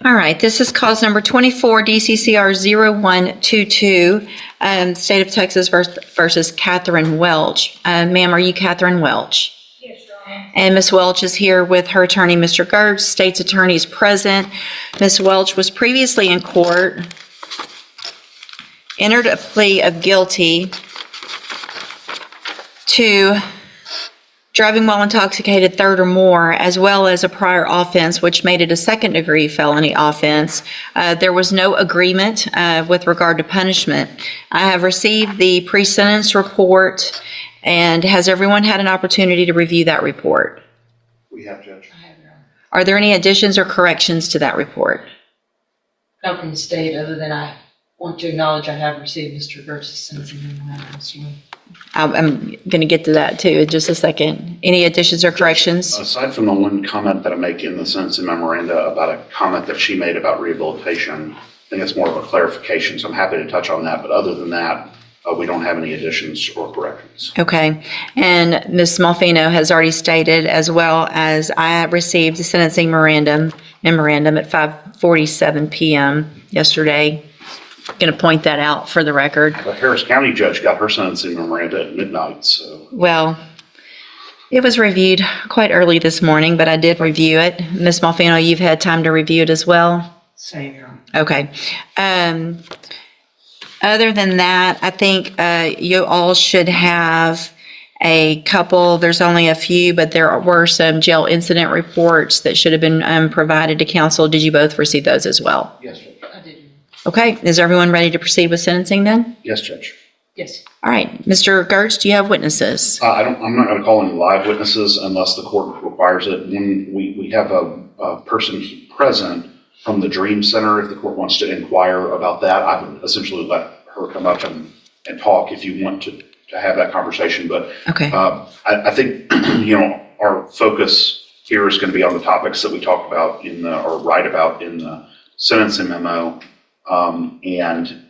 All right, this is cause number 24 DCCR 0122, State of Texas versus Katherine Welch. Ma'am, are you Katherine Welch? Yes, Your Honor. And Ms. Welch is here with her attorney, Mr. Gertz. State's attorney is present. Ms. Welch was previously in court, entered a plea of guilty to driving while intoxicated, third or more, as well as a prior offense, which made it a second-degree felony offense. There was no agreement with regard to punishment. I have received the pre-sentence report, and has everyone had an opportunity to review that report? We have, Judge. I have, Your Honor. Are there any additions or corrections to that report? Not from the state, other than I want to acknowledge I have received Mr. Gertz's sentencing memorandum. I'm going to get to that too in just a second. Any additions or corrections? Aside from the one comment that I make in the sentencing memoranda about a comment that she made about rehabilitation, I think it's more of a clarification, so I'm happy to touch on that. But other than that, we don't have any additions or corrections. Okay. And Ms. Smallfino has already stated, as well as I received the sentencing memorandum at 5:47 p.m. yesterday. Going to point that out for the record. The Harris County judge got her sentencing memoranda at midnight, so. Well, it was reviewed quite early this morning, but I did review it. Ms. Smallfino, you've had time to review it as well? Same, Your Honor. Okay. Other than that, I think you all should have a couple, there's only a few, but there were some jail incident reports that should have been provided to counsel. Did you both receive those as well? Yes, Judge. I did. Okay. Is everyone ready to proceed with sentencing then? Yes, Judge. Yes. All right. Mr. Gertz, do you have witnesses? I'm not going to call any live witnesses unless the court requires it. When we have a person present from the Dream Center, if the court wants to inquire about that, I would essentially let her come up and talk if you want to have that conversation. But Okay. I think, our focus here is going to be on the topics that we talked about or write about in the sentencing memo. And,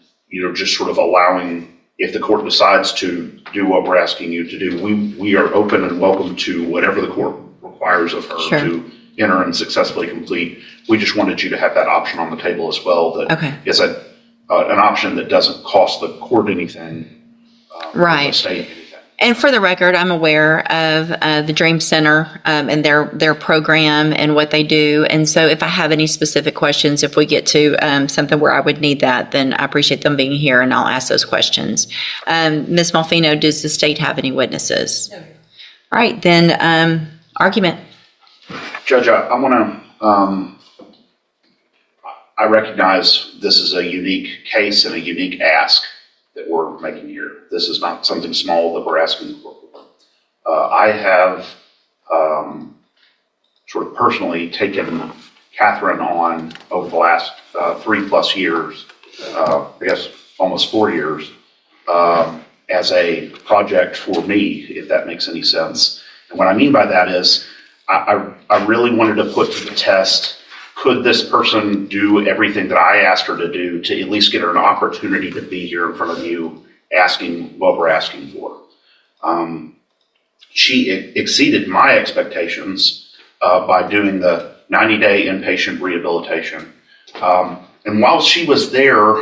just sort of allowing, if the court decides to do what we're asking you to do, we are open and welcome to whatever the court requires of her Sure. to enter and successfully complete. We just wanted you to have that option on the table as well. That Okay. is an option that doesn't cost the court anything. Right. The state anything. And for the record, I'm aware of the Dream Center and their program and what they do. And so if I have any specific questions, if we get to something where I would need that, then I appreciate them being here and I'll ask those questions. Ms. Malfino, does the state have any witnesses? No, Your Honor. All right, then argument. Judge, I want to, I recognize this is a unique case and a unique ask that we're making here. This is not something small that we're asking the court for. I have sort of personally taken Katherine on over the last 3+ years, I guess almost 4 years, as a project for me, if that makes any sense. And what I mean by that is I really wanted to put to the test, could this person do everything that I asked her to do to at least get her an opportunity to be here in front of you asking what we're asking for? She exceeded my expectations by doing the 90-day inpatient rehabilitation. And while she was there,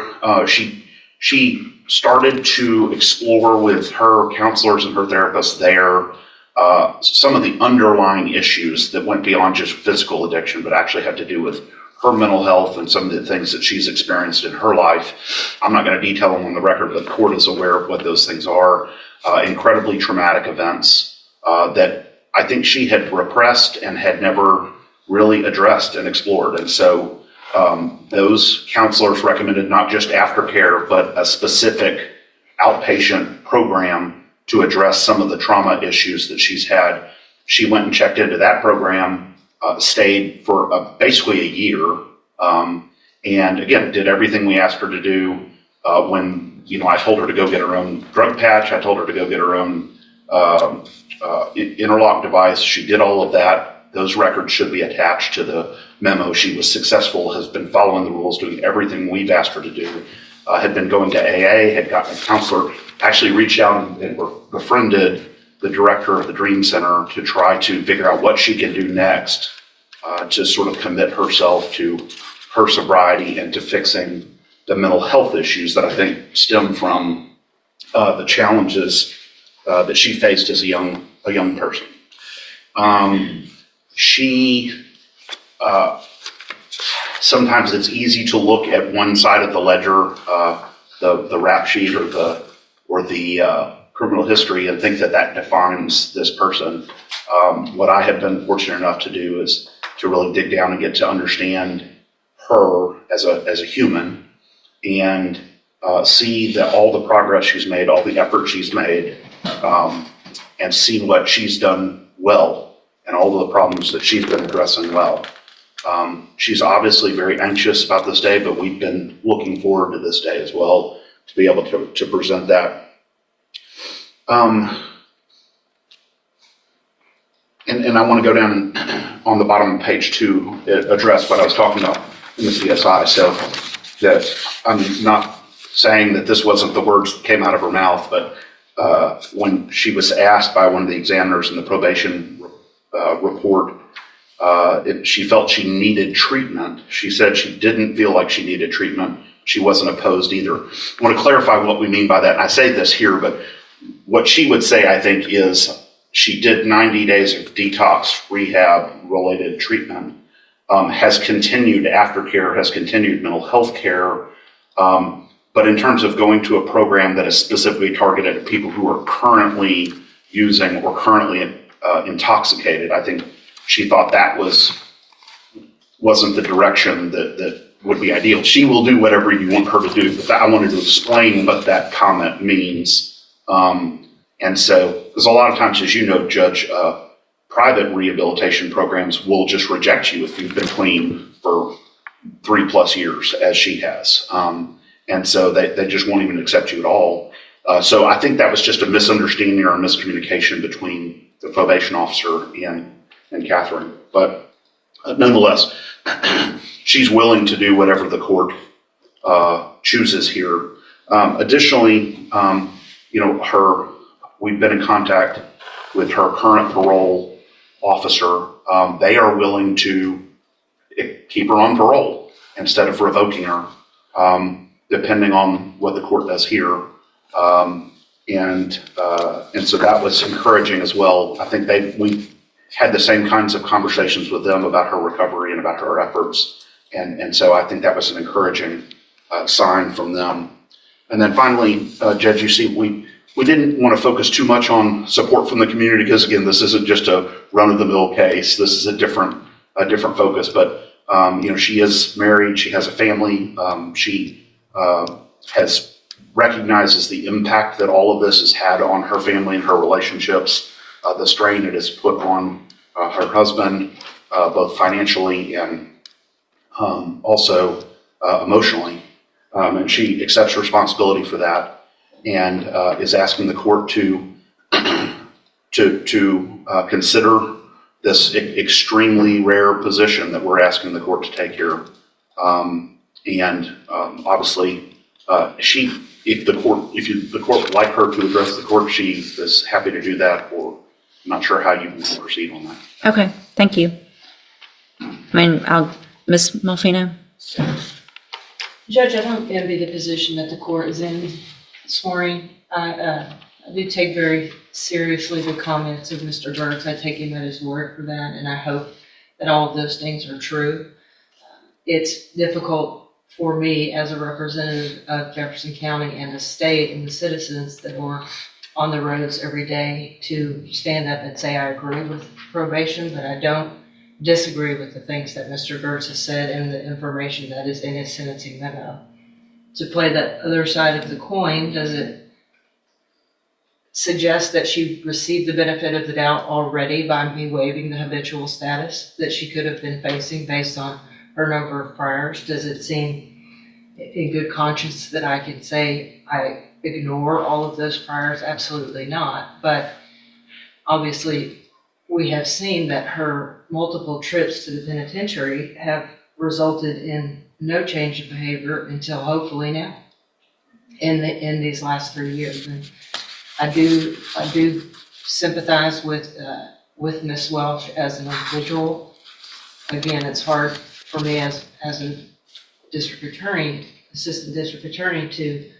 she started to explore with her counselors and her therapists there some of the underlying issues that went beyond just physical addiction, but actually had to do with her mental health and some of the things that she's experienced in her life. I'm not going to detail them on the record, but the court is aware of what those things are. Incredibly traumatic events that I think she had repressed and had never really addressed and explored. And so those counselors recommended not just aftercare, but a specific outpatient program to address some of the trauma issues that she's had. She went and checked into that program, stayed for basically a year, and again, did everything we asked her to do. When, I told her to go get her own drug patch, I told her to go get her own interlock device. She did all of that. Those records should be attached to the memo. She was successful, has been following the rules, doing everything we've asked her to do. Had been going to AA, had gotten a counselor, actually reached out and befriended the director of the Dream Center to try to figure out what she can do next to sort of commit herself to her sobriety and to fixing the mental health issues that I think stem from the challenges that she faced as a young person. Sometimes it's easy to look at one side of the ledger, the rap sheet or the criminal history, and think that defines this person. What I have been fortunate enough to do is to really dig down and get to understand her as a human, and see that all the progress she's made, all the effort she's made, and see what she's done well and all of the problems that she's been addressing well. She's obviously very anxious about this day, but we've been looking forward to this day as well to be able to present that. And I want to go down on the bottom of page 2, address what I was talking about in the CSI. So that I'm not saying that this wasn't the words that came out of her mouth, but when she was asked by one of the examiners in the probation report, if she felt she needed treatment, she said she didn't feel like she needed treatment. She wasn't opposed either. I want to clarify what we mean by that. And I say this here, but what she would say, I think, is she did 90 days of detox rehab related treatment, has continued aftercare, has continued mental health care. But in terms of going to a program that is specifically targeted at people who are currently using or currently intoxicated, I think she thought that wasn't the direction that would be ideal. She will do whatever you want her to do, but I wanted to explain what that comment means. And so, because a lot of times, as you know, Judge, private rehabilitation programs will just reject you if you've been clean for 3+ years, as she has. And so they just won't even accept you at all. So I think that was just a misunderstanding or a miscommunication between the probation officer and Katherine. But nonetheless, she's willing to do whatever the court chooses here. Additionally, we've been in contact with her current parole officer. They are willing to keep her on parole instead of revoking her, depending on what the court does here. And so that was encouraging as well. I think we had the same kinds of conversations with them about her recovery and about her efforts. And so I think that was an encouraging sign from them. And then finally, Judge, you see, we didn't want to focus too much on support from the community because, again, this isn't just a run-of-the-mill case. This is a different focus. But she is married. She has a family. She recognizes the impact that all of this has had on her family and her relationships, the strain it has put on her husband, both financially and also emotionally. And she accepts responsibility for that, and is asking the court to consider this extremely rare position that we're asking the court to take here. Obviously, if the court would like her to address the court, she is happy to do that. Or I'm not sure how you want to proceed on that. Okay, thank you. Ms. Malfino? Judge, I don't envy the position that the court is in this morning. I do take very seriously the comments of Mr. Burks. I take him at his word for that, and I hope that all of those things are true. It's difficult for me as a representative of Jefferson County and the state and the citizens that were on the roads every day to stand up and say I agree with probation, but I don't disagree with the things that Mr. Gertz has said and the information that is in his sentencing memo. To play the other side of the coin, does it suggest that she received the benefit of the doubt already by me waiving the habitual status that she could have been facing based on her number of priors? Does it seem in good conscience that I can say I ignore all of those priors? Absolutely not. But obviously, we have seen that her multiple trips to the penitentiary have resulted in no change of behavior until hopefully now in these last 3 years. And I do sympathize with Ms. Welch as an individual. Again, it's hard for me as a assistant district attorney, to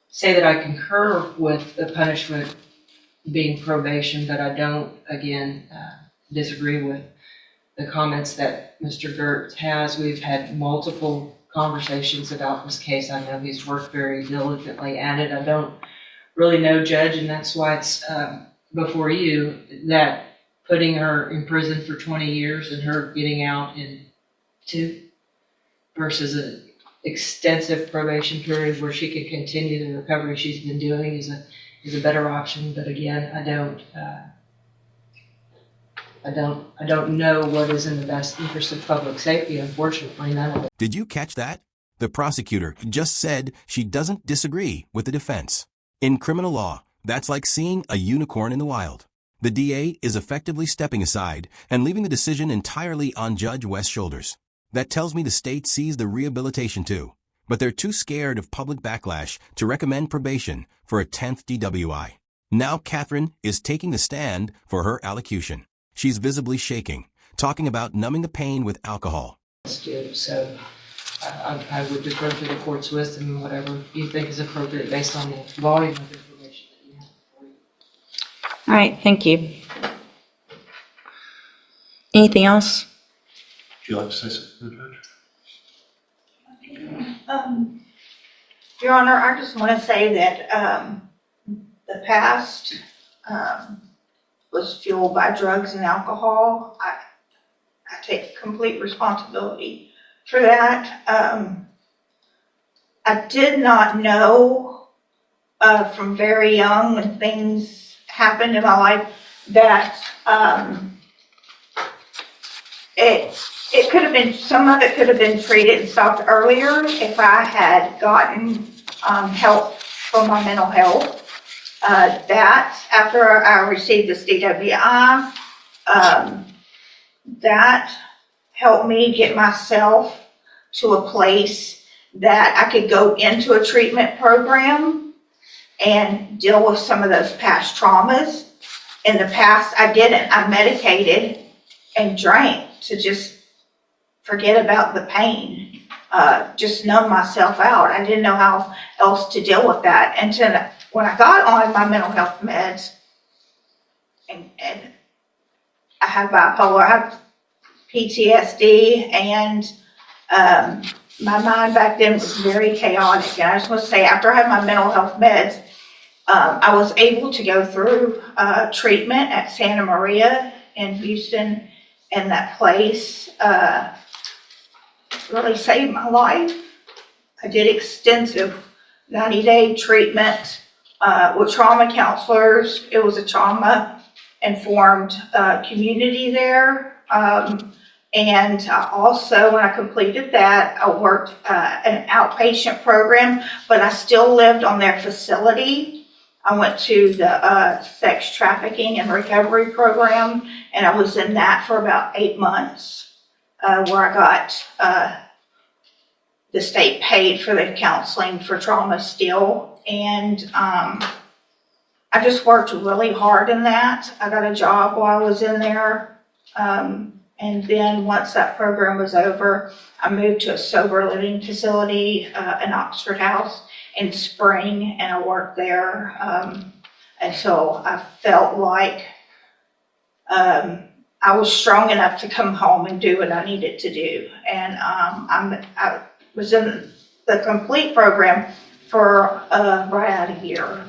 say that I concur with the punishment being probation, but I don't, again, disagree with the comments that Mr. Gertz has. We've had multiple conversations about this case. I know he's worked very diligently at it. I don't really know, Judge, and that's why it's before you, that putting her in prison for 20 years and her getting out in 2 versus an extensive probation period where she can continue the recovery she's been doing is a better option. But again, I don't know what is in the best interest of public safety. Unfortunately, none of it. Did you catch that? The prosecutor just said she doesn't disagree with the defense. In criminal law, that's like seeing a unicorn in the wild. The DA is effectively stepping aside and leaving the decision entirely on Judge West's shoulders. That tells me the state sees the rehabilitation too, but they're too scared of public backlash to recommend probation for a 10th DWI. Now Katherine is taking the stand for her allocution. She's visibly shaking, talking about numbing the pain with alcohol. So I would defer to the court's wisdom and whatever you think is appropriate based on the volume of information that you have before you. All right, thank you. Anything else? Would you like to say something, Judge? Your Honor, I just want to say that the past was fueled by drugs and alcohol. I take complete responsibility for that. I did not know from very young when things happened in my life that it could have been, some of it could have been treated and stopped earlier if I had gotten help for my mental health. That after I received this DWI, that helped me get myself to a place that I could go into a treatment program and deal with some of those past traumas. In the past, I didn't. I medicated and drank to just forget about the pain, just numb myself out. I didn't know how else to deal with that. And when I got on my mental health meds, and I have bipolar, I have PTSD, and my mind back then was very chaotic. And I just want to say, after I had my mental health meds, I was able to go through treatment at Santa Maria in Houston, and that place really saved my life. I did extensive 90-day treatment with trauma counselors. It was a trauma-informed community there. And also, when I completed that, I worked an outpatient program, but I still lived on their facility. I went to the sex trafficking and recovery program, and I was in that for about 8 months, where I got the state paid for the counseling for trauma still. And I just worked really hard in that. I got a job while I was in there. And then once that program was over, I moved to a sober living facility in Oxford House in Spring, and I worked there until I felt like I was strong enough to come home and do what I needed to do. And I was in the complete program for right out of a year.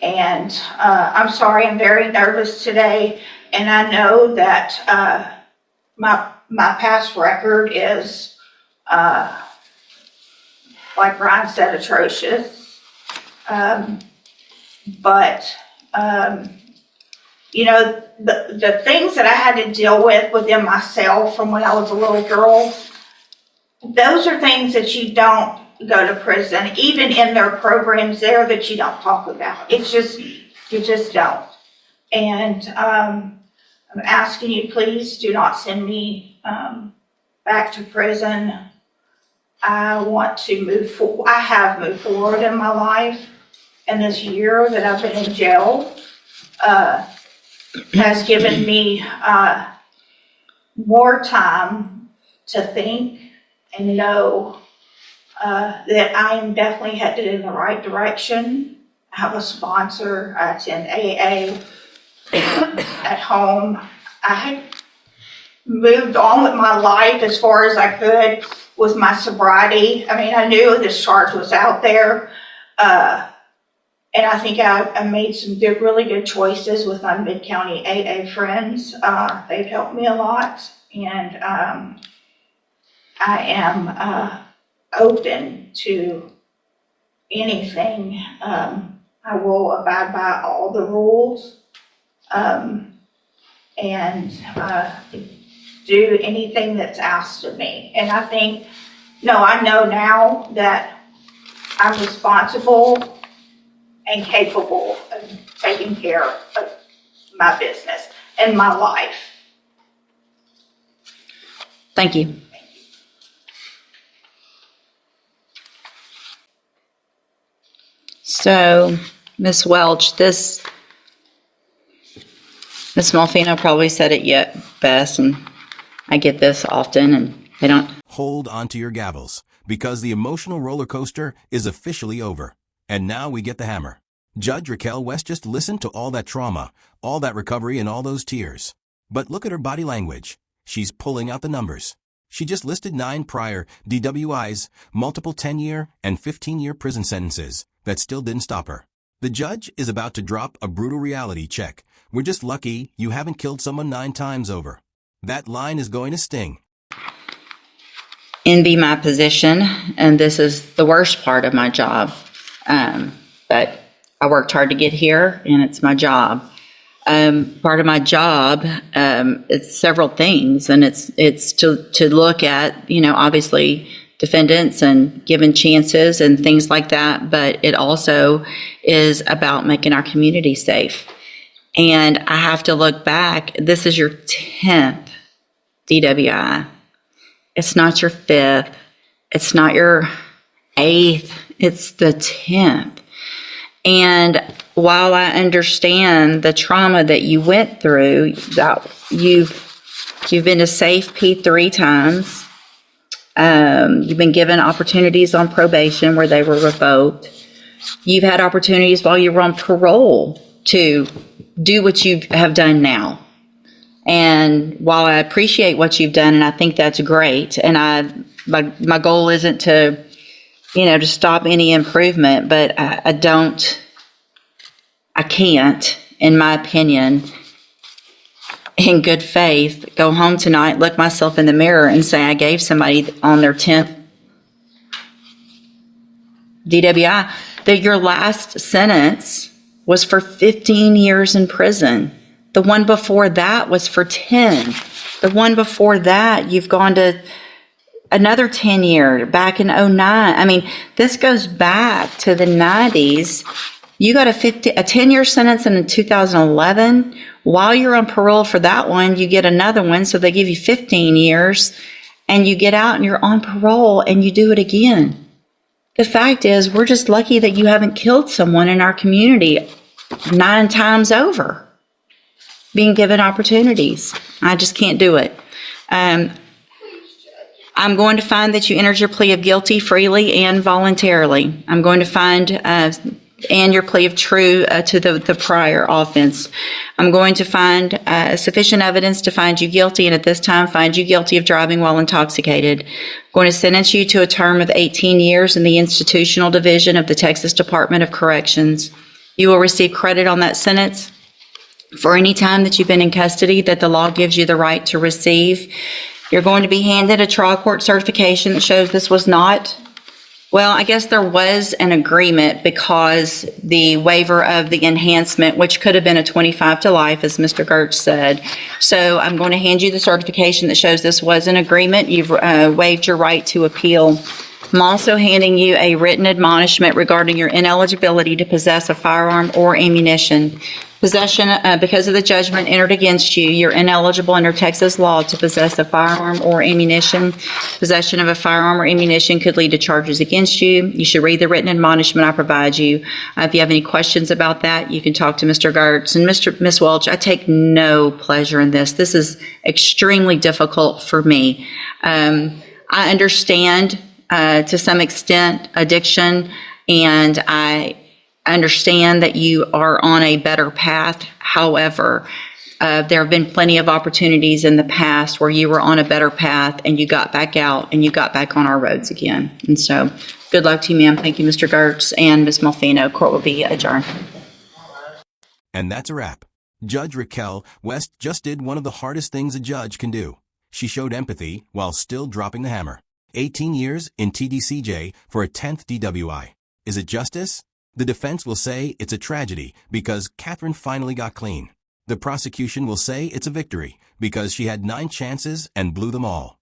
And I'm sorry, I'm very nervous today, and I know that my past record is, like Brian said, atrocious. But you know, the things that I had to deal with within myself from when I was a little girl, those are things that you don't go to prison, even in their programs there, that you don't talk about. It's just, you just don't. And I'm asking you, please do not send me back to prison. I want to move forward. I have moved forward in my life, and this year that I've been in jail has given me more time to think and know that I am definitely headed in the right direction. I have a sponsor. I attend AA at home. I had moved on with my life as far as I could with my sobriety. I mean, I knew this charge was out there. And I think I made some really good choices with my Mid-County AA friends. They've helped me a lot. And I am open to anything. I will abide by all the rules and do anything that's asked of me. And I think, I know now that I'm responsible and capable of taking care of my business and my life. Thank you. So, Ms. Welch, Ms. Malfino probably said it yet best, and I get this often, and they don't. Hold onto your gavels, because the emotional roller coaster is officially over. And now we get the hammer. Judge Raquel West just listened to all that trauma, all that recovery, and all those tears. But look at her body language. She's pulling out the numbers. She just listed 9 prior DWIs, multiple 10-year and 15-year prison sentences that still didn't stop her. The judge is about to drop a brutal reality check. We're just lucky you haven't killed someone 9 times over. That line is going to sting. Envy my position, and this is the worst part of my job. But I worked hard to get here, and it's my job. Part of my job, it's several things, and it's to look at, obviously defendants and giving chances and things like that, but it also is about making our community safe. And I have to look back. This is your 10th DWI. It's not your 5th. It's not your 8th. It's the 10th. And while I understand the trauma that you went through, that you've been to Safe P 3 times, you've been given opportunities on probation where they were revoked. You've had opportunities while you were on parole to do what you have done now. And while I appreciate what you've done, and I think that's great, and my goal isn't to to stop any improvement, but I can't, in my opinion, in good faith, go home tonight, look myself in the mirror and say I gave somebody on their 10th DWI that your last sentence was for 15 years in prison. The one before that was for 10. The one before that, you've gone to another 10 year back in 09. I mean, this goes back to the 90s. You got a 10-year sentence in 2011. While you're on parole for that one, you get another one. So they give you 15 years and you get out and you're on parole and you do it again. The fact is, we're just lucky that you haven't killed someone in our community 9 times over, being given opportunities. I just can't do it. I'm going to find that you entered your plea of guilty freely and voluntarily. I'm going to find and your plea of true to the prior offense. I'm going to find sufficient evidence to find you guilty, and at this time find you guilty of driving while intoxicated. I'm going to sentence you to a term of 18 years in the institutional division of the Texas Department of Corrections. You will receive credit on that sentence for any time that you've been in custody that the law gives you the right to receive. You're going to be handed a trial court certification that shows this was not, well, I guess there was an agreement because the waiver of the enhancement, which could have been a 25 to life, as Mr. Gertz said. So I'm going to hand you the certification that shows this was an agreement. You've waived your right to appeal. I'm also handing you a written admonishment regarding your ineligibility to possess a firearm or ammunition. Possession, because of the judgment entered against you, you're ineligible under Texas law to possess a firearm or ammunition. Possession of a firearm or ammunition could lead to charges against you. You should read the written admonishment I provide you. If you have any questions about that, you can talk to Mr. Gertz. And Ms. Welch, I take no pleasure in this. This is extremely difficult for me. I understand to some extent addiction, and I understand that you are on a better path. However, there have been plenty of opportunities in the past where you were on a better path and you got back out and you got back on our roads again. And so good luck to you, ma'am. Thank you, Mr. Gertz and Ms. Malfino. Court will be adjourned. And that's a wrap. Judge Raquel West just did one of the hardest things a judge can do. She showed empathy while still dropping the hammer. 18 years in TDCJ for a 10th DWI. Is it justice? The defense will say it's a tragedy because Katherine finally got clean. The prosecution will say it's a victory because she had 9 chances and blew them all.